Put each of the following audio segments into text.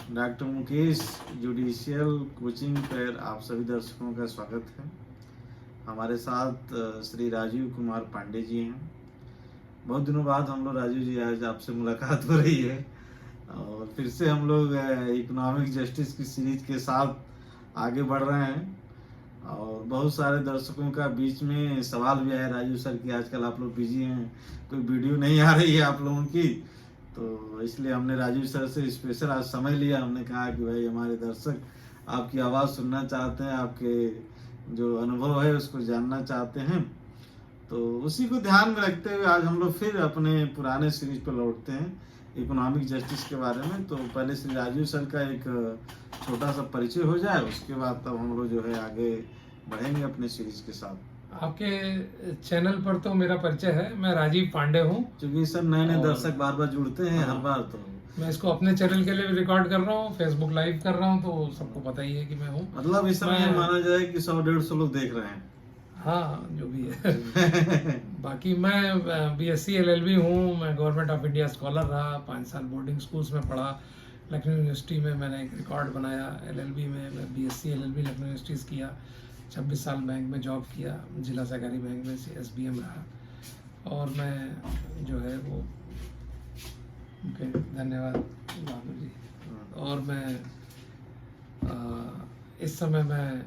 Doctor Mukesh judicial coaching पर आप सभी दर्शकों का स्वागत है। हमारे साथ श्री राजीव कुमार पांडे जी हैं। बहुत दिनों बाद हम लोग राजीव जी आज आपसे मुलाकात हो रही है और फिर से हम लोग इकोनॉमिक जस्टिस की सीरीज के साथ आगे बढ़ रहे हैं और बहुत सारे दर्शकों का बीच में सवाल भी आया राजीव सर कि आजकल आप लोग बिजी हैं, कोई वीडियो नहीं आ रही है आप लोगों की, तो इसलिए हमने राजीव सर से स्पेशल आज समय लिया। हमने कहा कि भाई हमारे दर्शक आपकी आवाज़ सुनना चाहते हैं, आपके जो अनुभव है उसको जानना चाहते हैं, तो उसी को ध्यान में रखते हुए आज हम लोग फिर अपने पुराने सीरीज पर लौटते हैं इकोनॉमिक जस्टिस के बारे में। तो पहले श्री राजीव सर का एक छोटा सा परिचय हो जाए, उसके बाद तब हम लोग जो है आगे बढ़ेंगे अपने सीरीज के साथ। आपके चैनल पर तो मेरा परिचय है, मैं राजीव पांडे हूँ। क्योंकि सर नए नए दर्शक बार बार जुड़ते हैं हर बार, तो मैं इसको अपने चैनल के लिए भी रिकॉर्ड कर रहा हूँ, फेसबुक लाइव कर रहा हूँ, तो सबको पता ही है कि मैं हूँ। मतलब इस समय माना जाए कि 100-150 लोग देख रहे हैं। हाँ, जो भी है। बाकी मैं बीएससी एलएलबी हूँ, मैं गवर्नमेंट ऑफ इंडिया स्कॉलर रहा, 5 साल बोर्डिंग स्कूल्स में पढ़ा। लखनऊ यूनिवर्सिटी में मैंने एक रिकॉर्ड बनाया, एलएलबी में मैं बीएससी एलएलबी लखनऊ यूनिवर्सिटी से किया। 26 साल बैंक में जॉब किया, जिला सहकारी बैंक में एसबीएम रहा। और मैं जो है वो ओके, धन्यवाद बहादुर जी। और मैं इस समय मैं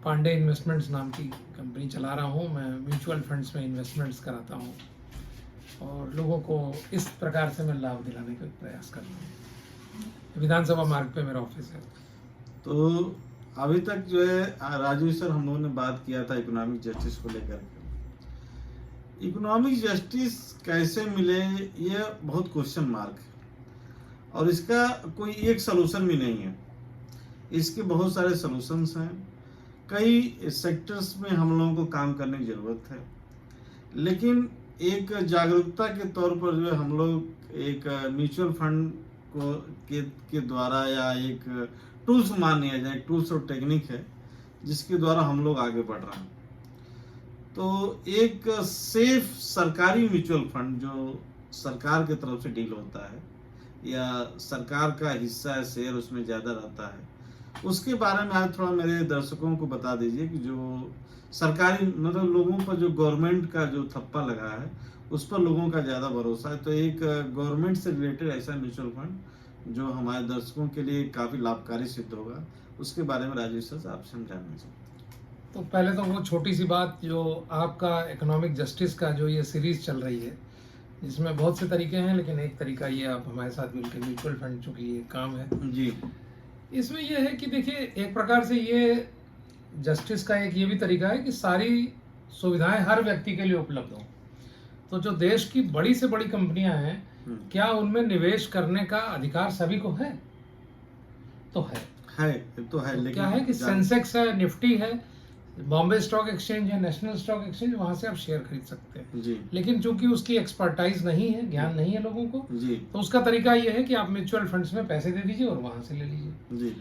पांडे इन्वेस्टमेंट्स नाम की कंपनी चला रहा हूँ। मैं म्यूचुअल फंड्स में इन्वेस्टमेंट्स कराता हूँ और लोगों को इस प्रकार से मैं लाभ दिलाने का प्रयास करता हूँ। विधानसभा मार्ग पे मेरा ऑफिस है। तो अभी तक जो है राजीव सर हम लोगों ने बात किया था इकोनॉमिक जस्टिस को लेकर के। इकोनॉमिक जस्टिस कैसे मिले ये बहुत क्वेश्चन मार्क है और इसका कोई एक सलूशन भी नहीं है। इसके बहुत सारे सलूशंस हैं, कई सेक्टर्स में हम लोगों को काम करने की ज़रूरत है, लेकिन एक जागरूकता के तौर पर जो है हम लोग एक म्यूचुअल फंड को के द्वारा या एक टूल्स मान लिया जाए, टूल्स और टेक्निक है जिसके द्वारा हम लोग आगे बढ़ रहे हैं। तो एक सेफ सरकारी म्यूचुअल फंड जो सरकार की तरफ से डील होता है या सरकार का हिस्सा है, शेयर उसमें ज़्यादा रहता है, उसके बारे में आज थोड़ा मेरे दर्शकों को बता दीजिए कि जो सरकारी मतलब लोगों पर जो गवर्नमेंट का जो थप्पा लगा है उस पर लोगों का ज़्यादा भरोसा है। तो एक गवर्नमेंट से रिलेटेड ऐसा म्यूचुअल फंड जो हमारे दर्शकों के लिए काफ़ी लाभकारी सिद्ध होगा, उसके बारे में राजीव सर आपसे हम जानना चाहते हैं। तो पहले तो वो छोटी सी बात, जो आपका इकोनॉमिक जस्टिस का जो ये सीरीज चल रही है, जिसमें बहुत से तरीके हैं, लेकिन एक तरीका ये आप हमारे साथ मिलकर म्यूचुअल फंड चूँकि ये काम है जी, इसमें यह है कि देखिए, एक प्रकार से ये जस्टिस का एक ये भी तरीका है कि सारी सुविधाएं हर व्यक्ति के लिए उपलब्ध हों। तो जो देश की बड़ी से बड़ी कंपनियां हैं, क्या उनमें निवेश करने का अधिकार सभी को है? तो है तो है, लेकिन क्या है कि सेंसेक्स है, निफ्टी है, बॉम्बे स्टॉक एक्सचेंज है, नेशनल स्टॉक एक्सचेंज, वहां से आप शेयर खरीद सकते हैं जी। लेकिन चूंकि उसकी एक्सपर्टाइज नहीं है, ज्ञान नहीं है लोगों को जी। तो उसका तरीका ये है कि आप म्यूचुअल फंड्स में पैसे दे दीजिए और वहां से ले लीजिए जी।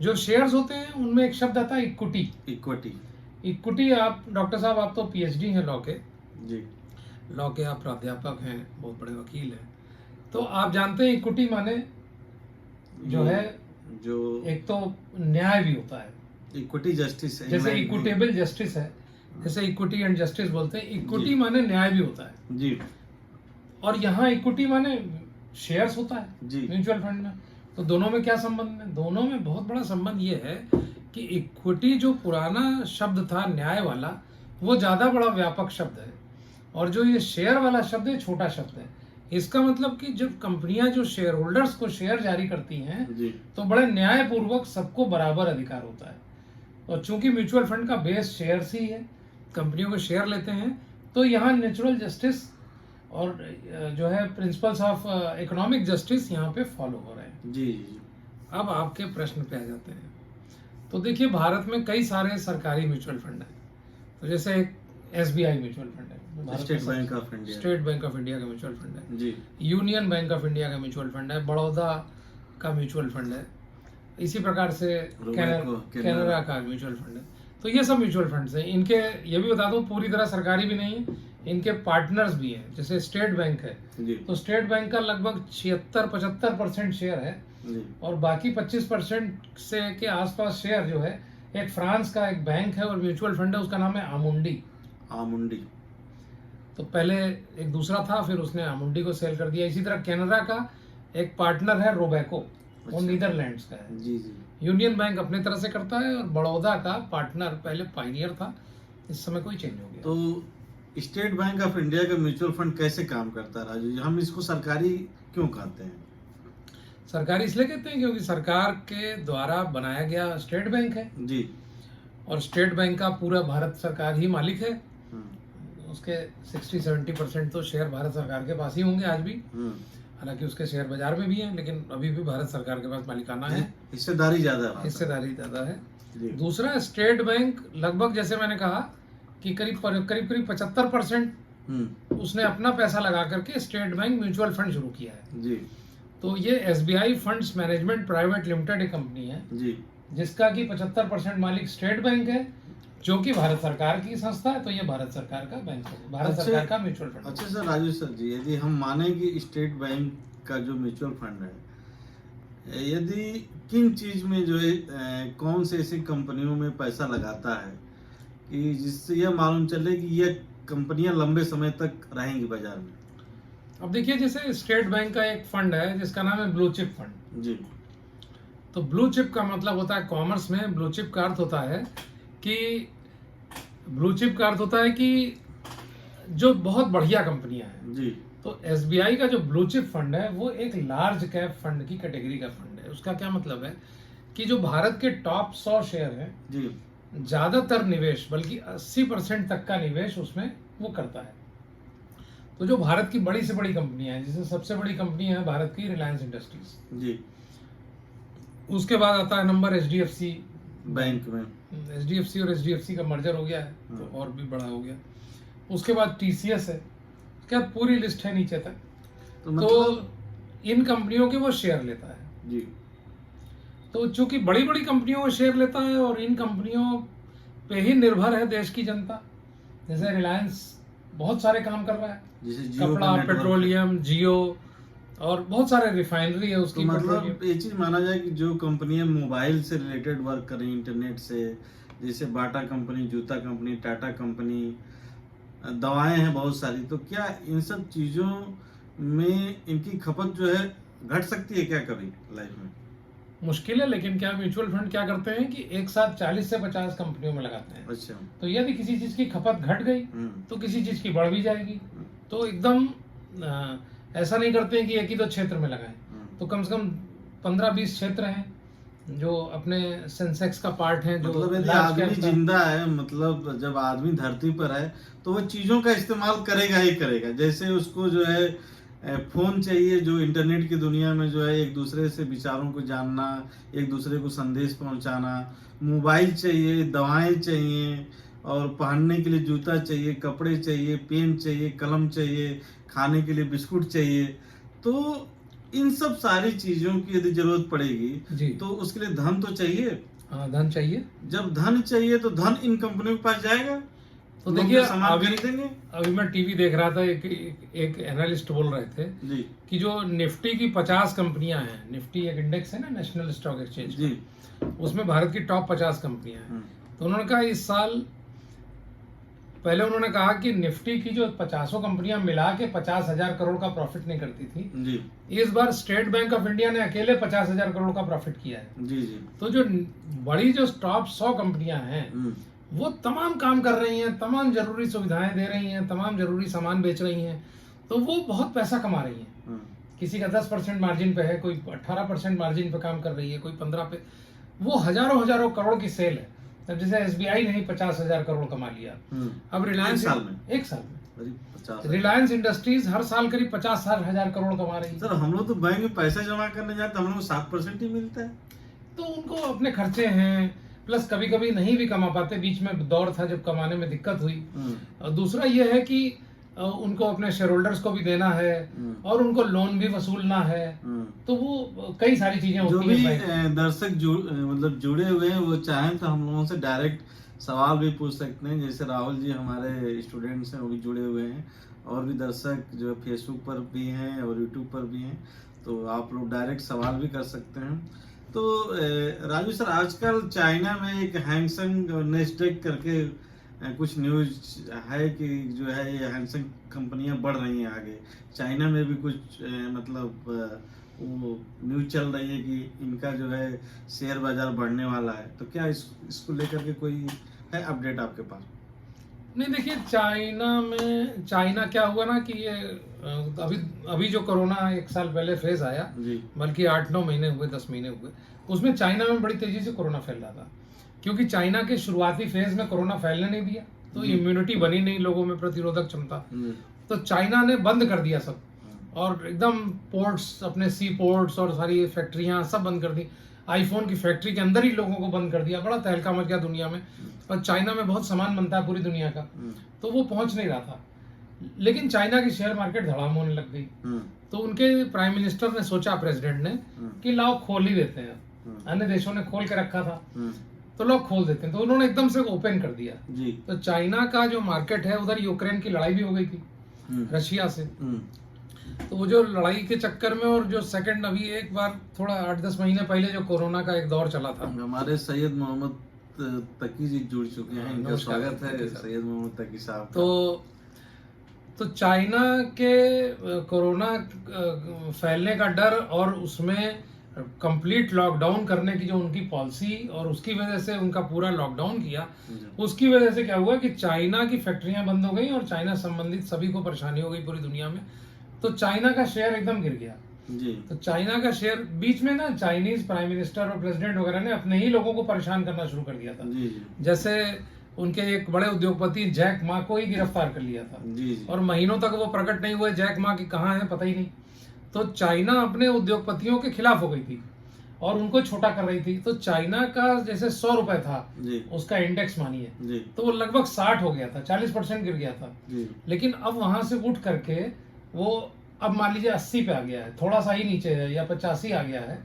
जो शेयर्स होते हैं उनमें एक शब्द आता है इक्विटी। इक्विटी आप डॉक्टर साहब, आप तो पीएचडी हैं लॉ के जी, लॉ के आप प्राध्यापक हैं, बहुत बड़े वकील हैं, तो आप जानते हैं इक्विटी माने जो है, जो एक तो न्याय भी होता है, इक्विटी जस्टिस है, जैसे इक्विटेबल जस्टिस है, जैसे इक्विटी एंड जस्टिस बोलते हैं। इक्विटी माने न्याय भी होता है जी, और यहाँ इक्विटी माने शेयर्स होता है जी। म्यूचुअल फंड में। तो दोनों में क्या संबंध है? दोनों में बहुत बड़ा संबंध ये है कि इक्विटी जो पुराना शब्द था न्याय वाला, वो ज्यादा बड़ा व्यापक शब्द है और जो ये शेयर वाला शब्द है छोटा शब्द है। इसका मतलब कि जब कंपनियां जो शेयर होल्डर्स को शेयर जारी करती हैं जी, तो बड़े न्यायपूर्वक सबको बराबर अधिकार होता है। और चूंकि म्यूचुअल फंड का बेस शेयर्स ही है, कंपनियों को शेयर लेते हैं, तो यहाँ नेचुरल जस्टिस और जो है प्रिंसिपल्स ऑफ इकोनॉमिक जस्टिस यहाँ पे फॉलो हो रहे हैं। जी। अब आपके प्रश्न पे आ जाते हैं। तो देखिए, भारत में कई सारे सरकारी म्यूचुअल फंड हैं। तो जैसे एक एसबीआई म्यूचुअल फंड है, state bank of India, state bank of India का म्यूचुअल फंड है जी। यूनियन बैंक ऑफ इंडिया का म्यूचुअल फंड है, बड़ौदा का म्यूचुअल फंड है, इसी प्रकार से कैनरा का म्यूचुअल फंड है। तो ये सब म्यूचुअल फंड्स हैं। इनके ये भी बता दूं, पूरी तरह सरकारी भी नहीं है, इनके पार्टनर्स भी हैं। जैसे स्टेट बैंक है, तो स्टेट बैंक का लगभग 76-75% शेयर है जी और बाकी 25% से के आसपास शेयर जो है एक फ्रांस का एक बैंक है और म्यूचुअल फंड है, उसका नाम है आमुंडी। आमुंडी। तो पहले एक दूसरा था, फिर उसने आमुंडी को सेल कर दिया। इसी तरह कनाडा का एक पार्टनर है रोबेको, वो अच्छा। नीदरलैंड्स का है। जी जी। यूनियन बैंक अपने तरह से करता है और बड़ौदा का पार्टनर पहले पायनियर था, इस समय कोई चेंज हो गया। तो स्टेट बैंक ऑफ इंडिया का म्यूचुअल फंड कैसे काम करता है राजू जी? हम इसको सरकारी क्यों कहते हैं? सरकारी इसलिए कहते हैं क्योंकि सरकार के द्वारा बनाया गया स्टेट बैंक है, जी। और स्टेट बैंक का पूरा भारत सरकार ही मालिक है। हम्म, उसके 60-70% तो शेयर भारत सरकार के पास ही होंगे आज भी। हम्म, हालांकि उसके शेयर बाजार में भी हैं, लेकिन अभी भी भारत सरकार के पास मालिकाना है, हिस्सेदारी ज्यादा है। हिस्सेदारी ज्यादा है। जी। दूसरा, स्टेट बैंक लगभग जैसे मैंने कहा कि करीब करीब 75% उसने अपना पैसा लगा करके स्टेट बैंक म्यूचुअल फंड शुरू किया है। जी तो ये SBI funds management private limited एक कंपनी है जी। जिसका कि 75% मालिक स्टेट बैंक है, जो कि भारत सरकार की संस्था है। तो ये भारत सरकार का बैंक है, भारत अच्छा। सरकार का म्यूचुअल फंड। अच्छा सर, राजू सर जी, यदि हम माने कि स्टेट बैंक का जो म्यूचुअल फंड है, यदि किन चीज में जो है कौन से ऐसी कंपनियों में पैसा लगाता है कि जिससे यह मालूम चले कि यह कंपनियां लंबे समय तक रहेंगी बाजार में? अब देखिए, जैसे स्टेट बैंक का एक फंड है जिसका नाम है ब्लू चिप फंड। जी। तो ब्लू चिप का मतलब होता है, कॉमर्स में ब्लू चिप का अर्थ होता है कि जो बहुत बढ़िया कंपनियां हैं। जी। तो SBI का जो ब्लू चिप फंड है वो एक लार्ज कैप फंड की कैटेगरी का फंड है। उसका क्या मतलब है कि जो भारत के टॉप 100 शेयर हैं, जी। ज्यादातर निवेश, बल्कि 80% तक का निवेश उसमें वो करता है। तो जो भारत की बड़ी से बड़ी कंपनियां हैं, जिसमें सबसे बड़ी कंपनी है भारत की रिलायंस इंडस्ट्रीज, जी। उसके बाद आता है नंबर HDFC बैंक में। HDFC और HDFC का मर्जर हो गया है तो और भी बड़ा हो गया। उसके बाद TCS है, क्या पूरी लिस्ट है नीचे तक। तो मतलब तो इन कंपनियों के वो शेयर लेता है। जी। तो चूंकि बड़ी बड़ी कंपनियों को शेयर लेता है और इन कंपनियों पे ही निर्भर है देश की जनता। जैसे रिलायंस बहुत सारे काम कर रहा है, जैसे जियो कपड़ा, का नेटवर्क। पेट्रोलियम, जियो, और बहुत सारे रिफाइनरी है उसकी। तो मतलब ये चीज माना जाए कि जो कंपनियां मोबाइल से रिलेटेड वर्क कर रही, इंटरनेट से, जैसे बाटा कंपनी, जूता कंपनी, टाटा कंपनी, दवाएं हैं बहुत सारी, तो क्या इन सब चीजों में इनकी खपत जो है घट सकती है क्या कभी लाइफ में? मुश्किल है, लेकिन क्या म्यूचुअल फंड क्या करते हैं कि एक साथ 40 से 50 कंपनियों में लगाते हैं। अच्छा। तो यदि किसी चीज की खपत घट गई तो किसी चीज की बढ़ भी जाएगी। तो एकदम ऐसा नहीं करते हैं कि एक ही दो क्षेत्र में लगाएं। तो कम से कम 15-20 क्षेत्र हैं जो अपने सेंसेक्स का पार्ट है। जो मतलब यदि large आदमी cap का- जिंदा है, मतलब जब आदमी धरती पर है तो वो चीजों का इस्तेमाल करेगा ही करेगा। जैसे उसको जो है फोन चाहिए, जो इंटरनेट की दुनिया में जो है एक दूसरे से विचारों को जानना, एक दूसरे को संदेश पहुंचाना, मोबाइल चाहिए, दवाएं चाहिए, और पहनने के लिए जूता चाहिए, कपड़े चाहिए, पेन चाहिए, कलम चाहिए, खाने के लिए बिस्कुट चाहिए। तो इन सब सारी चीजों की यदि जरूरत पड़ेगी जी, तो उसके लिए धन तो चाहिए। हाँ, धन चाहिए। जब धन चाहिए तो धन इन कंपनियों के पास जाएगा, तो लोग देखिए, जो सामान अभी खरीदेंगे। अभी मैं टीवी देख रहा था, एक एनालिस्ट बोल रहे थे जी कि जो निफ्टी की 50 कंपनियां हैं, निफ्टी एक इंडेक्स है ना नेशनल स्टॉक एक्सचेंज, जी। उसमें भारत की टॉप 50 कंपनियां हैं। तो उन्होंने कहा इस साल, पहले उन्होंने कहा कि निफ्टी की जो 50 कंपनियां मिला के 50,000 करोड़ का प्रॉफिट नहीं करती थी, जी इस बार स्टेट बैंक ऑफ इंडिया ने अकेले 50,000 करोड़ का प्रॉफिट किया है। जी। जी। तो जो बड़ी जो टॉप 100 कंपनियां हैं वो तमाम काम कर रही हैं, तमाम जरूरी सुविधाएं दे रही हैं, तमाम जरूरी सामान बेच रही हैं, तो वो बहुत पैसा कमा रही हैं। किसी का 10% मार्जिन पे है, कोई 18% मार्जिन पे काम कर रही है, कोई 15 पे। वो हजारों करोड़ की सेल है। तब जैसे SBI ने ही 50,000 करोड़ कमा लिया। अब रिलायंस एक साल में रिलायंस इंडस्ट्रीज हर साल करीब 50,000 करोड़ कमा रही है। सर, हम लोग तो बैंक में पैसा जमा करने जाते, हम लोग 7% ही मिलता है। तो उनको अपने खर्चे हैं, प्लस कभी कभी नहीं भी कमा पाते। बीच में दौर था जब कमाने में दिक्कत हुई। और दूसरा ये है कि उनको अपने शेयर होल्डर्स को भी देना है और उनको लोन भी वसूलना है। तो वो कई सारी चीजें जो होती भी हैं। दर्शक मतलब जुड़े हुए हैं, वो चाहें तो हम लोगों से डायरेक्ट सवाल भी पूछ सकते हैं। जैसे राहुल जी हमारे स्टूडेंट्स हैं, वो भी जुड़े हुए हैं, और भी दर्शक जो फेसबुक पर भी हैं और यूट्यूब पर भी हैं। तो आप लोग डायरेक्ट सवाल भी कर सकते हैं। तो राजू सर, आजकल चाइना में एक हैंगसेंग नेस्डेक करके कुछ न्यूज है कि जो है ये हैंगसेंग कंपनियां बढ़ रही हैं आगे। चाइना में भी कुछ मतलब वो न्यूज चल रही है कि इनका जो है शेयर बाजार बढ़ने वाला है। तो क्या इसको लेकर के कोई है अपडेट आपके पास? नहीं, देखिए चाइना क्या हुआ ना कि ये अभी अभी जो कोरोना 1 साल पहले फेज आया, जी, बल्कि 8-9 महीने हुए, 10 महीने हुए, उसमें चाइना में बड़ी तेजी से कोरोना फैल रहा था, क्योंकि चाइना के शुरुआती फेज में कोरोना फैलने नहीं दिया, तो इम्यूनिटी बनी नहीं लोगों में, प्रतिरोधक क्षमता। तो चाइना ने बंद कर दिया सब, और एकदम पोर्ट्स, अपने सी पोर्ट्स और सारी फैक्ट्रियां सब बंद कर दी। आईफोन की फैक्ट्री के अंदर ही लोगों को बंद कर दिया, बड़ा तहलका मच गया दुनिया में। और चाइना में बहुत सामान बनता है पूरी दुनिया का, तो वो पहुंच नहीं रहा था। लेकिन चाइना की शेयर मार्केट धड़ाम होने लग गई, तो उनके प्राइम मिनिस्टर ने सोचा, प्रेसिडेंट ने, कि लाओ खोल ही देते हैं। अन्य देशों ने खोल के रखा था, तो लोग खोल देते हैं, तो उन्होंने एकदम से ओपन कर दिया जी। तो चाइना का जो मार्केट है, उधर यूक्रेन की लड़ाई भी हो गई थी रशिया से, तो वो जो लड़ाई के चक्कर में, और जो सेकंड अभी एक बार थोड़ा 8-10 महीने पहले जो कोरोना का एक दौर चला था, हमारे सैयद मोहम्मद तकी जी जुड़ चुके हैं, इनका स्वागत है सैयद मोहम्मद तकी साहब। तो चाइना के कोरोना फैलने का डर और उसमें कंप्लीट लॉकडाउन करने की जो उनकी पॉलिसी, और उसकी वजह से उनका पूरा लॉकडाउन किया, उसकी वजह से क्या हुआ कि चाइना की फैक्ट्रियां बंद हो गई और चाइना संबंधित सभी को परेशानी हो गई पूरी दुनिया में। तो चाइना का शेयर एकदम गिर गया जी। तो चाइना का शेयर, बीच में ना चाइनीज प्राइम मिनिस्टर और प्रेसिडेंट वगैरह ने अपने ही लोगों को परेशान करना शुरू कर दिया था जी। जैसे उनके एक बड़े उद्योगपति जैक मा को ही गिरफ्तार कर लिया था जी। और महीनों तक वो प्रकट नहीं हुए, जैक मा की कहाँ है पता ही नहीं। तो चाइना अपने उद्योगपतियों के खिलाफ हो गई थी और उनको छोटा कर रही थी। तो चाइना का जैसे 100 रुपए था उसका इंडेक्स मानिए, तो वो लगभग 60 हो गया था, 40% गिर गया था। लेकिन अब वहां से उठ करके वो अब मान लीजिए 80 पे आ गया है, थोड़ा सा ही नीचे है, या 85 आ गया है।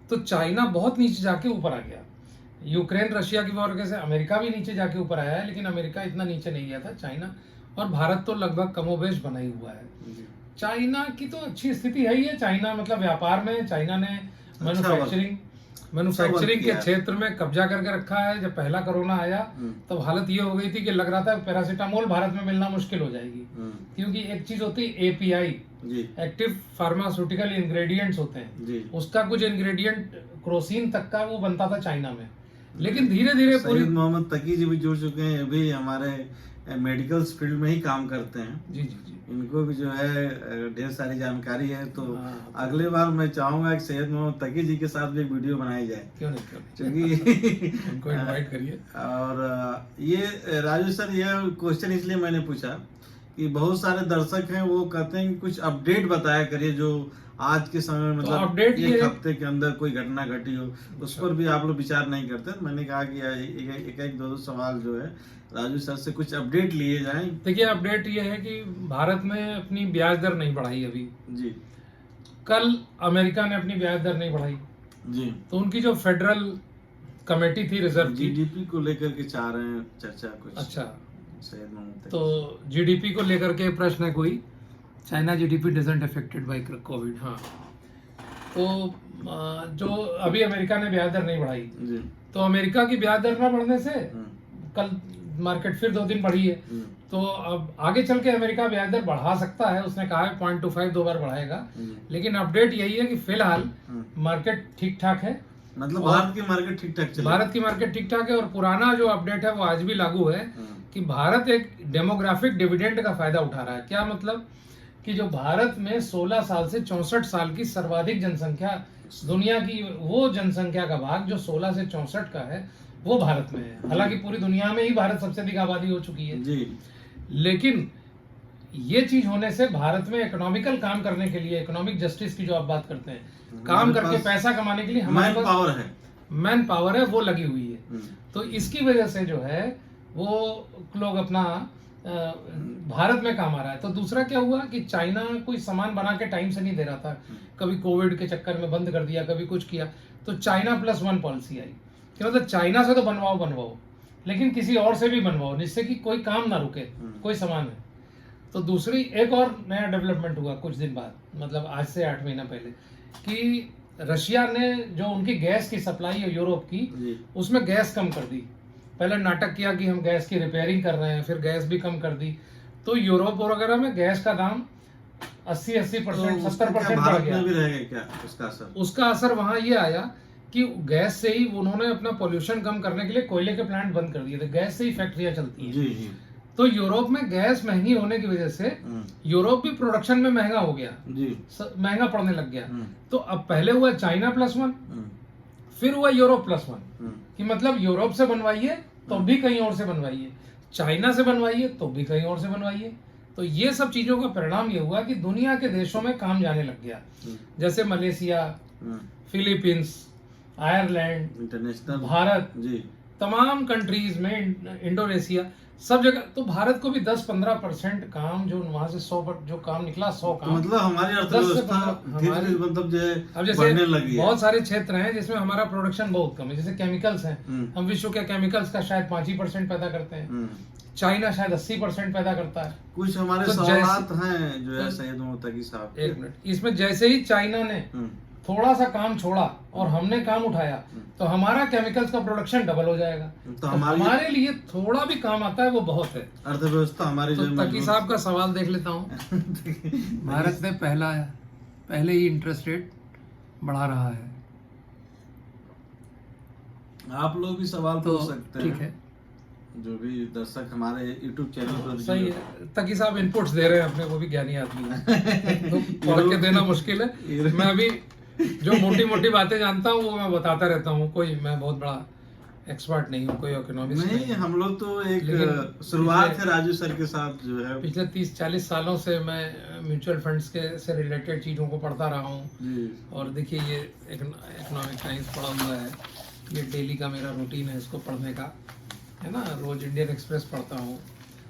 तो चाइना बहुत नीचे जाके ऊपर आ गया। यूक्रेन रशिया की वजह से अमेरिका भी नीचे जाके ऊपर आया है, लेकिन अमेरिका इतना नीचे नहीं गया था। चाइना और भारत तो लगभग कमोबेश बना ही हुआ है। चाइना की तो अच्छी स्थिति है ही है। चाइना मतलब व्यापार में चाइना ने मैन्युफैक्चरिंग के क्षेत्र में कब्जा करके रखा है। जब पहला कोरोना आया तब हालत ये हो गई थी कि लग रहा था पैरासीटामोल भारत में मिलना मुश्किल हो जाएगी, क्योंकि एक चीज होती है एपीआई, एक्टिव फार्मास्यूटिकल इंग्रेडिएंट्स होते हैं, उसका कुछ इंग्रेडिएंट क्रोसिन तक का वो बनता था चाइना में। लेकिन धीरे धीरे पूरी मोहम्मद तकी जी भी जुड़ चुके हैं, अभी हमारे मेडिकल फील्ड में ही काम करते हैं जी जी जी। इनको भी जो है ढेर सारी जानकारी है। तो अगले बार मैं चाहूंगा कि सैयद मोहम्मद तकी जी के साथ भी एक वीडियो बनाई जाए। क्यों नहीं क्योंकि उनको इनवाइट करिए। और ये राजू सर, ये क्वेश्चन इसलिए मैंने पूछा कि बहुत सारे दर्शक हैं वो कहते हैं कि कुछ अपडेट बताया करिए जो आज के समय में मतलब अपडेट एक हफ्ते के अंदर कोई घटना घटी हो, उस पर भी आप लोग विचार नहीं करते। मैंने कहा कि एक दो सवाल जो है राजू सर से कुछ अपडेट लिए जाएं। देखिए, अपडेट ये है कि भारत ने अपनी ब्याज दर नहीं बढ़ाई अभी जी। कल अमेरिका ने अपनी ब्याज दर नहीं बढ़ाई जी। तो उनकी जो फेडरल कमेटी थी रिजर्व की, जीडीपी को लेकर के चाह रहे हैं चर्चा कुछ। अच्छा, तो जीडीपी को लेकर के प्रश्न है कोई, China GDP doesn't affected by Covid. हाँ, तो जो अभी अमेरिका ने ब्याज दर नहीं बढ़ाई जी। तो अमेरिका की ब्याज दर न बढ़ने से कल मार्केट फिर 2 दिन बढ़ी है। तो अब आगे चल के अमेरिका ब्याज दर बढ़ा सकता है, उसने कहा है 0.25 2 बार बढ़ाएगा। लेकिन अपडेट यही है कि फिलहाल मार्केट ठीक ठाक है, मतलब भारत की मार्केट ठीक ठाक चल रही है। भारत की मार्केट ठीक ठाक है। और पुराना जो अपडेट है वो आज भी लागू है कि भारत एक डेमोग्राफिक डिविडेंड का फायदा उठा रहा है। क्या मतलब कि जो भारत में 16 साल से 64 साल की सर्वाधिक जनसंख्या, दुनिया की वो जनसंख्या का भाग जो 16 से 64 का है वो भारत में है। हालांकि पूरी दुनिया में ही भारत सबसे अधिक आबादी हो चुकी है जी। लेकिन ये चीज होने से भारत में इकोनॉमिकल काम करने के लिए, इकोनॉमिक जस्टिस की जो आप बात करते हैं, काम करके पैसा कमाने के लिए हमारे पास मैन पावर है, वो लगी हुई है। तो इसकी वजह से जो है वो लोग अपना भारत में काम आ रहा है। तो दूसरा क्या हुआ कि चाइना कोई सामान बना के टाइम से नहीं दे रहा था, कभी कोविड के चक्कर में बंद कर दिया, कभी कुछ किया। तो चाइना +1 पॉलिसी आई कि मतलब चाइना से तो बनवाओ लेकिन किसी और से भी बनवाओ, जिससे कि कोई काम ना रुके, कोई सामान है। तो दूसरी एक और नया डेवलपमेंट हुआ कुछ दिन बाद, मतलब आज से 8 महीना पहले, कि रशिया ने जो उनकी गैस की सप्लाई है यूरोप की, जी उसमें गैस कम कर दी। पहले नाटक किया कि हम गैस की रिपेयरिंग कर रहे हैं, फिर गैस भी कम कर दी, तो यूरोप और वगैरह में गैस का दाम 80% तो उसका 70% क्या बढ़ भारत गया। में भी रहेगा क्या उसका असर? उसका असर वहां ये आया कि गैस से ही उन्होंने अपना पोल्यूशन कम करने के लिए कोयले के प्लांट बंद कर दिए थे, गैस से ही फैक्ट्रियां चलती हैं। जी जी तो यूरोप में गैस महंगी होने की वजह से यूरोप भी प्रोडक्शन में महंगा हो गया, जी महंगा पड़ने लग गया। तो अब पहले हुआ चाइना +1, फिर हुआ यूरोप +1, कि मतलब यूरोप से बनवाइए तो भी कहीं और से बनवाइए, चाइना से बनवाइए तो भी कहीं और से बनवाइए। तो ये सब चीजों का परिणाम ये हुआ कि दुनिया के देशों में काम जाने लग गया, जैसे Malaysia, Philippines, Ireland, international, Bharat, जी तमाम कंट्रीज में, इंडोनेशिया, सब जगह। तो भारत को भी 10-15% काम जो वहां से 100 जो काम निकला, 100 तो काम, मतलब हमारी 10 से अर्थव्यवस्था 15 धीरे धीरे मतलब जो अब है जैसे बढ़ने लगी है। बहुत सारे क्षेत्र हैं जिसमें हमारा प्रोडक्शन बहुत कम है, जैसे केमिकल्स हैं, हम विश्व के केमिकल्स का शायद 5% पैदा करते हैं, चाइना शायद 80% पैदा करता है। कुछ हमारे तो सवालात हैं जो है सैयद मोहतकी साहब के। एक मिनट, इसमें जैसे ही चाइना ने थोड़ा सा काम छोड़ा और हमने काम उठाया, तो हमारा केमिकल्स का प्रोडक्शन डबल हो जाएगा। तो हमारे लिए थोड़ा भी काम आता है वो बहुत है। अर्थव्यवस्था हमारी तो जो तकी साहब का सवाल देख लेता हूँ। भारत ने पहले ही इंटरेस्ट रेट बढ़ा रहा है, आप लोग भी सवाल तो पूछ सकते ठीक हैं, है। जो भी दर्शक हमारे YouTube चैनल पर सही है, तकी साहब इनपुट्स दे रहे हैं अपने, वो भी ज्ञानी आदमी है, तो पढ़ के देना मुश्किल है। मैं अभी जो मोटी मोटी बातें जानता हूँ वो मैं बताता रहता हूँ, कोई मैं बहुत बड़ा एक्सपर्ट नहीं हूँ, कोई इकोनॉमिस्ट नहीं, हम लोग तो एक लेकिन शुरुआत है राजू सर के साथ जो है। पिछले 30-40 सालों से मैं म्यूचुअल फंड्स के से रिलेटेड चीज़ों को पढ़ता रहा हूँ। जी और देखिए ये इकोनॉमिक टाइम्स पढ़ा हुआ है, ये डेली का मेरा रूटीन है इसको पढ़ने का, है ना। रोज इंडियन एक्सप्रेस पढ़ता हूँ,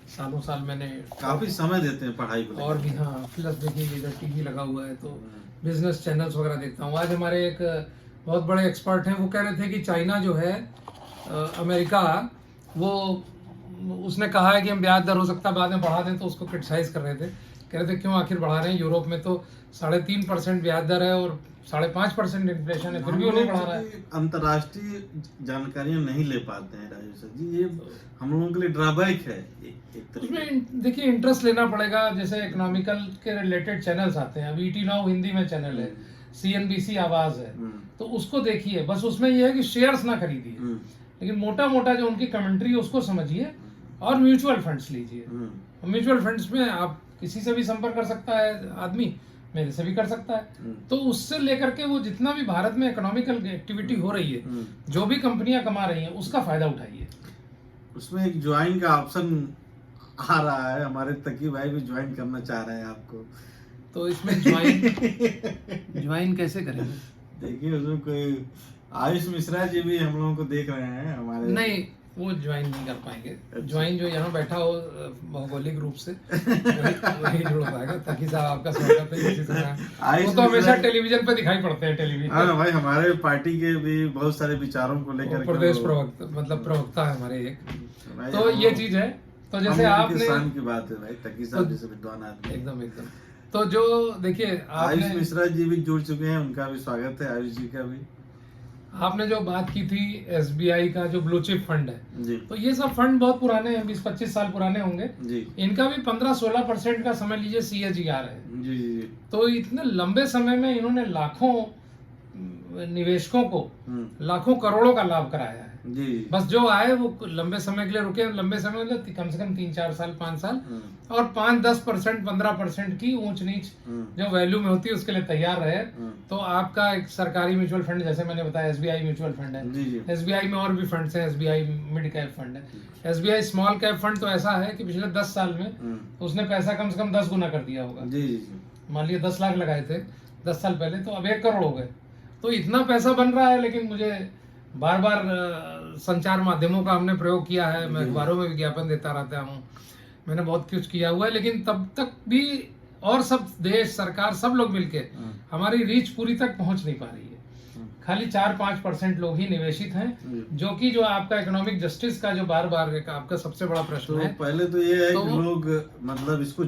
सालों साल मैंने काफी समय देते हैं पढ़ाई को और भी, हाँ प्लस देखिए इधर टीवी लगा हुआ है तो बिजनेस चैनल्स वगैरह देखता हूँ। आज हमारे एक बहुत बड़े एक्सपर्ट हैं, वो कह रहे थे कि चाइना जो है अमेरिका, वो उसने कहा है कि हम ब्याज दर हो सकता है बाद में बढ़ा दें, तो उसको क्रिटिसाइज कर रहे थे, कह रहे थे क्यों आखिर बढ़ा रहे हैं, यूरोप में तो 3.5% ब्याज दर है और 5.5% इन्फ्लेशन है, फिर भी उन्हें बढ़ा रहा है। अंतर्राष्ट्रीय जानकारियां नहीं ले पाते हैं राजू सर जी, ये हम लोगों के लिए ड्रॉबैक है एक तरीके। उसमें देखिए इंटरेस्ट लेना पड़ेगा, जैसे इकोनॉमिकल के रिलेटेड चैनल्स आते हैं, अब ET Now हिंदी में चैनल है, CNBC आवाज है, तो उसको देखिए, बस उसमें यह है कि शेयर्स ना खरीदिए, लेकिन मोटा मोटा जो उनकी कमेंट्री है उसको समझिए, और म्यूचुअल फंड्स लीजिए। म्यूचुअल फंड्स में आप किसी से भी संपर्क कर सकता है आदमी, मेरे से भी कर सकता है, तो उससे लेकर के वो जितना भी भारत में इकोनॉमिकल एक्टिविटी हो रही है, जो भी कंपनियां कमा रही हैं, उसका फायदा उठाइए। उसमें एक ज्वाइन का ऑप्शन आ रहा है, हमारे तकी भाई भी ज्वाइन करना चाह रहे हैं आपको, तो इसमें ज्वाइन कैसे करेंगे? देखिए उसमें कोई आयुष मिश्रा जी भी हम लोगों को देख रहे हैं हमारे। नहीं, वो ज्वाइन नहीं कर पाएंगे। ज्वाइन जो यहाँ बैठा हो भौगोलिक रूप से वही जुड़ पाएगा। ताकि साहब आपका स्वागत है इसी तरह। वो तो हमेशा टेलीविजन पे दिखाई पड़ते हैं, टेलीविजन। हाँ भाई, हमारे पार्टी के भी बहुत सारे विचारों को लेकर प्रदेश प्रवक्ता, मतलब प्रवक्ता है हमारे एक, तो ये चीज है। तो जैसे आपने की बात है भाई, तकी साहब जैसे विद्वान आदमी, एकदम तो जो देखिए आयुष मिश्रा जी भी जुड़ चुके हैं, उनका भी स्वागत है, आयुष जी का भी। आपने जो बात की थी SBI का जो ब्लू चिप फंड है जी, तो ये सब फंड बहुत पुराने हैं, 20-25 साल पुराने होंगे जी इनका भी 15-16% का समझ लीजिए CAGR है। जी जी। तो इतने लंबे समय में इन्होंने लाखों निवेशकों को लाखों करोड़ों का लाभ कराया है। जी, बस जो आए वो लंबे समय के लिए रुके, लंबे समय मतलब कम से कम 3-4 साल 5 साल, और 5-10% 15% की ऊंच नीच जो वैल्यू में होती है उसके लिए तैयार रहे। तो आपका एक सरकारी म्यूचुअल फंड, जैसे मैंने बताया SBI म्यूचुअल फंड है, जी जी। SBI में और भी फंड्स हैं, SBI मिड कैप फंड है, SBI स्मॉल कैप फंड तो ऐसा है कि पिछले 10 साल में उसने पैसा कम से कम 10 गुना कर दिया होगा। जी जी। मान लिया 10 लाख लगाए थे 10 साल पहले, तो अब 1 करोड़ हो गए। तो इतना पैसा बन रहा है, लेकिन मुझे बार बार संचार माध्यमों का हमने प्रयोग किया है, मैं अखबारों में विज्ञापन देता रहता हूँ, मैंने बहुत कुछ किया हुआ है, लेकिन तब तक भी और सब देश, सरकार, सब लोग मिलके हमारी रीच पूरी तक पहुंच नहीं पा रही है। खाली 4-5% लोग ही निवेशित हैं, जो कि जो आपका इकोनॉमिक जस्टिस का जो बार बार आपका सबसे बड़ा प्रश्न तो है। पहले तो ये है तो कि लोग मतलब इसको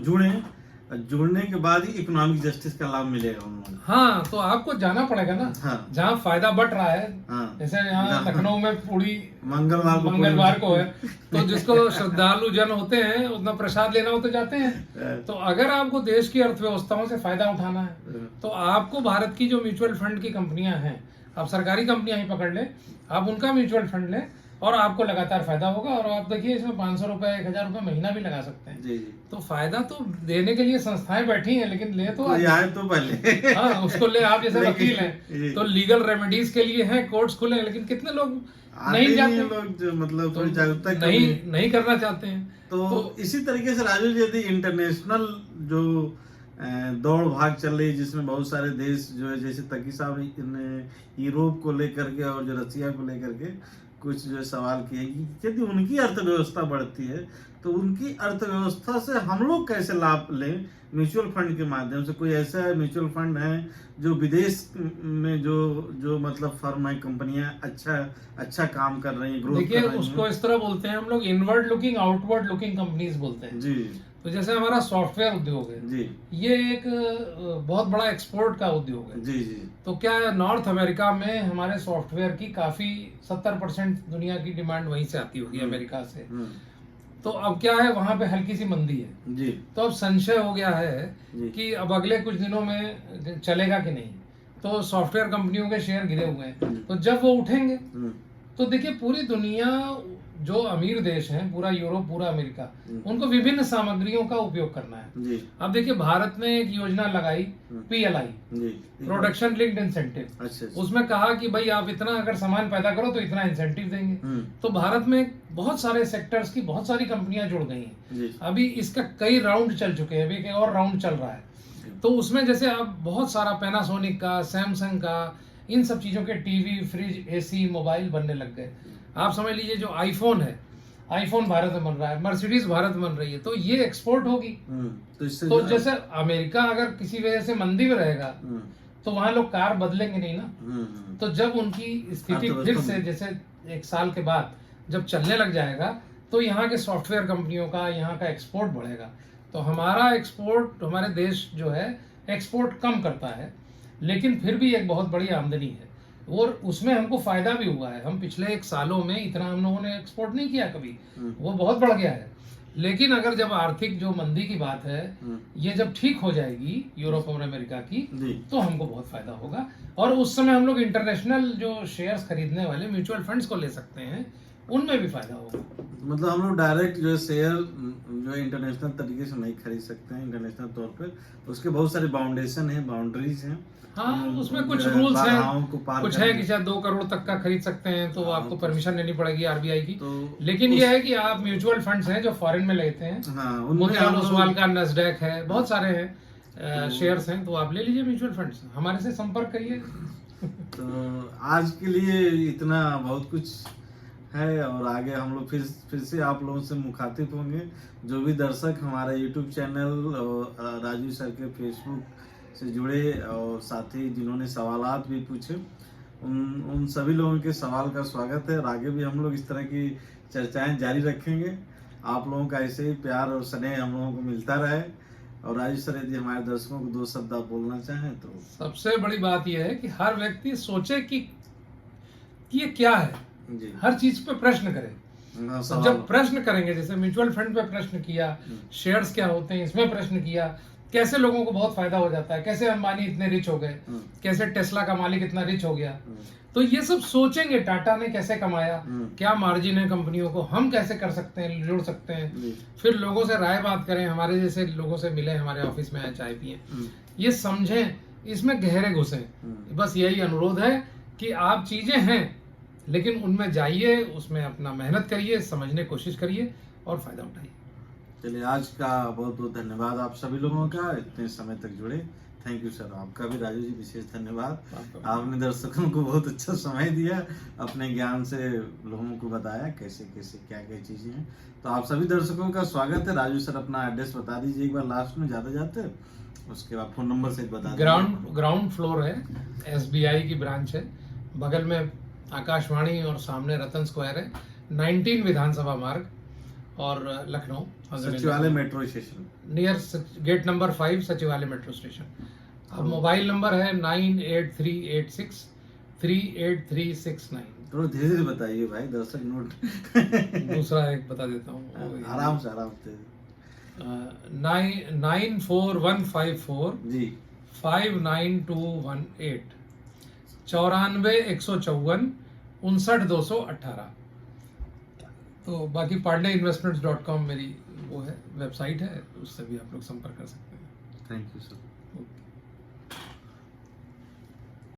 जुड़ने के बाद ही इकोनॉमिक जस्टिस का लाभ मिलेगा उन्होंने। हाँ, तो आपको जाना पड़ेगा ना, हाँ जहाँ फायदा बट रहा है। हाँ, जैसे यहाँ लखनऊ में पूरी मंगलवार को है, तो जिसको श्रद्धालु जन होते हैं उतना प्रसाद लेना हो तो जाते हैं। तो अगर आपको देश की अर्थव्यवस्थाओं से फायदा उठाना है तो आपको भारत की जो म्यूचुअल फंड की कंपनियां हैं, आप सरकारी कंपनियां ही पकड़ लें, आप उनका म्यूचुअल फंड लें और आपको लगातार फायदा होगा। और आप देखिए इसमें 500 रुपए 1000 रुपए महीना भी लगा सकते हैं। जी जी। तो फायदा तो देने के लिए संस्थाएं बैठी हैं, लेकिन ले तो कोई आए तो पहले हाँ, उसको ले। आप जैसे वकील जी। हैं तो लीगल रेमेडीज के लिए हैं, कोर्ट्स खुले हैं, लेकिन कितने लोग नहीं आते जाते, लोग जो मतलब थोड़ी जागरूकता नहीं करना चाहते हैं। तो इसी तरीके से राजू जी, यदि इंटरनेशनल जो दौड़ भाग चल रही है जिसमें बहुत सारे देश जो है, जैसे तकी साहब ने यूरोप को लेकर के और जो रसिया को लेकर के कुछ जो सवाल किए कि यदि उनकी अर्थव्यवस्था बढ़ती है तो उनकी अर्थव्यवस्था से हम लोग कैसे लाभ लें म्यूचुअल फंड के माध्यम से। कोई ऐसा म्यूचुअल फंड है जो विदेश में जो मतलब फर्म है, कंपनियां अच्छा काम कर रही हैं, ग्रोथ कर देखिए रही हैं। उसको इस तरह बोलते हैं हम लोग, inward looking outward looking companies बोलते हैं जी। तो जैसे हमारा सॉफ्टवेयर उद्योग है जी ये एक बहुत बड़ा एक्सपोर्ट का उद्योग है। जी जी। तो क्या है, नॉर्थ अमेरिका में हमारे सॉफ्टवेयर की काफी 70% दुनिया की डिमांड वहीं से आती होगी, अमेरिका से। तो अब क्या है, वहां पे हल्की सी मंदी है जी। तो अब संशय हो गया है जी। कि अब अगले कुछ दिनों में चलेगा कि नहीं। तो सॉफ्टवेयर कंपनियों के शेयर गिरे हुए हैं, तो जब वो उठेंगे तो देखिए पूरी दुनिया जो अमीर देश हैं, पूरा यूरोप, पूरा अमेरिका, उनको विभिन्न सामग्रियों का उपयोग करना है। जी। अब देखिए भारत ने एक योजना लगाई PLI, जी। Production linked incentive. अच्छा। उसमें कहा कि भाई आप इतना अगर सामान पैदा करो तो इतना इंसेंटिव देंगे। तो भारत में बहुत सारे सेक्टर्स की बहुत सारी कंपनियां जुड़ गई हैं। जी। अभी इसका कई राउंड चल चुके हैं, अभी एक और राउंड चल रहा है। तो उसमें जैसे अब बहुत सारा पैनासोनिक का, सैमसंग का, इन सब चीजों के टीवी, फ्रिज, AC, मोबाइल बनने लग गए। आप समझ लीजिए जो आईफोन है, आईफोन भारत में बन रहा है, मर्सिडीज भारत में बन रही है, तो ये एक्सपोर्ट होगी। तो इससे तो जैसे अमेरिका अगर किसी वजह से मंदी में रहेगा तो वहां लोग कार बदलेंगे नहीं ना। तो जब उनकी स्थिति फिर से जैसे 1 साल के बाद जब चलने लग जाएगा तो यहाँ के सॉफ्टवेयर कंपनियों का, यहाँ का एक्सपोर्ट बढ़ेगा। तो हमारा एक्सपोर्ट, हमारे देश जो है एक्सपोर्ट कम करता है, लेकिन फिर भी एक बहुत बड़ी आमदनी है और उसमें हमको फायदा भी हुआ है। हम पिछले 1 सालों में इतना हम लोगों ने एक्सपोर्ट नहीं किया कभी, वो बहुत बढ़ गया है। लेकिन अगर जब आर्थिक जो मंदी की बात है ये जब ठीक हो जाएगी यूरोप और अमेरिका की, तो हमको बहुत फायदा होगा और उस समय हम लोग इंटरनेशनल जो शेयर्स खरीदने वाले म्यूचुअल फंड्स को ले सकते हैं, उनमें भी फायदा होगा। मतलब हम लोग डायरेक्ट जो है शेयर जो इंटरनेशनल तरीके से नहीं खरीद सकते हैं इंटरनेशनल तौर पर, उसके बहुत सारे बाउंडेशन है, बाउंड्रीज हैं। हाँ, उसमें कुछ रूल्स हैं, कुछ है कि शायद 2 करोड़ तक का खरीद सकते हैं, तो आपको परमिशन लेनी पड़ेगी RBI की। लेकिन ये है कि आप म्यूचुअल फंड्स हैं जो फॉरेन में लेते हैं, मोतीलाल ओसवाल का नस्डैक है, बहुत सारे हैं शेयर्स हैं, तो आप ले लीजिए म्यूचुअल फंड्स, हमारे से संपर्क करिए। तो आज के लिए इतना बहुत कुछ है और आगे हम लोग फिर से आप लोगों से मुखातिब होंगे। जो भी दर्शक हमारा YouTube चैनल और राजू सर के Facebook से जुड़े और साथ ही जिन्होंने सवालात भी पूछे, उन सभी लोगों के सवाल का स्वागत है और आगे भी हम लोग इस तरह की चर्चाएं जारी रखेंगे। आप लोगों का ऐसे ही प्यार और स्नेह हम लोगों को मिलता रहे। और राजू सर, यदि हमारे दर्शकों को 2 शब्द आप बोलना चाहें तो। सबसे बड़ी बात यह है कि हर व्यक्ति सोचे कि ये क्या है जी। हर चीज पे प्रश्न करें। तो जब प्रश्न करेंगे, जैसे म्यूचुअल फंड पे प्रश्न किया, शेयर्स क्या होते हैं इसमें प्रश्न किया, कैसे लोगों को बहुत फायदा हो जाता है, कैसे अंबानी इतने रिच हो गए, कैसे टेस्ला का मालिक इतना रिच हो गया, तो ये सब सोचेंगे टाटा ने कैसे कमाया, क्या मार्जिन है कंपनियों को, हम कैसे कर सकते हैं, जुड़ सकते हैं, फिर लोगों से राय बात करें, हमारे जैसे लोगों से मिले, हमारे ऑफिस में आए, चाय पिए, ये समझें, इसमें गहरे घुसे। बस यही अनुरोध है कि आप चीजें हैं लेकिन उनमें जाइए, उसमें अपना मेहनत करिए, समझने की कोशिश करिए और फायदा उठाइए। चलिए, आज का बहुत बहुत धन्यवाद आप सभी लोगों का, इतने समय तक जुड़े। Thank you sir. आपका भी राजू जी विशेष धन्यवाद। आपने दर्शकों को बहुत अच्छा समय दिया, अपने ज्ञान से लोगों को बताया कैसे कैसे क्या क्या चीजें हैं। तो आप सभी दर्शकों का स्वागत है। राजू सर अपना एड्रेस बता दीजिए एक बार लास्ट में, जाते जाते, उसके बाद फोन नंबर से बता दीजिए। ग्राउंड फ्लोर है, SBI की ब्रांच है, बगल में आकाशवाणी और सामने रतन स्क्वायर है, 19 विधानसभा मार्ग और लखनऊ, सचिवालय metro station. Near gate number 5 सचिवालय मेट्रो स्टेशन। अब मोबाइल नंबर है 9883863839। थोड़ा धीरे धीरे बताइए भाई, दर्शक नोट। दूसरा एक बता देता हूँ, आराम से 94154 जी। 59218 94 154 59 218। तो बाकी parlayinvestments.com मेरी वो है, वेबसाइट है, उससे भी आप लोग संपर्क कर सकते हैं। Thank you sir. ओके।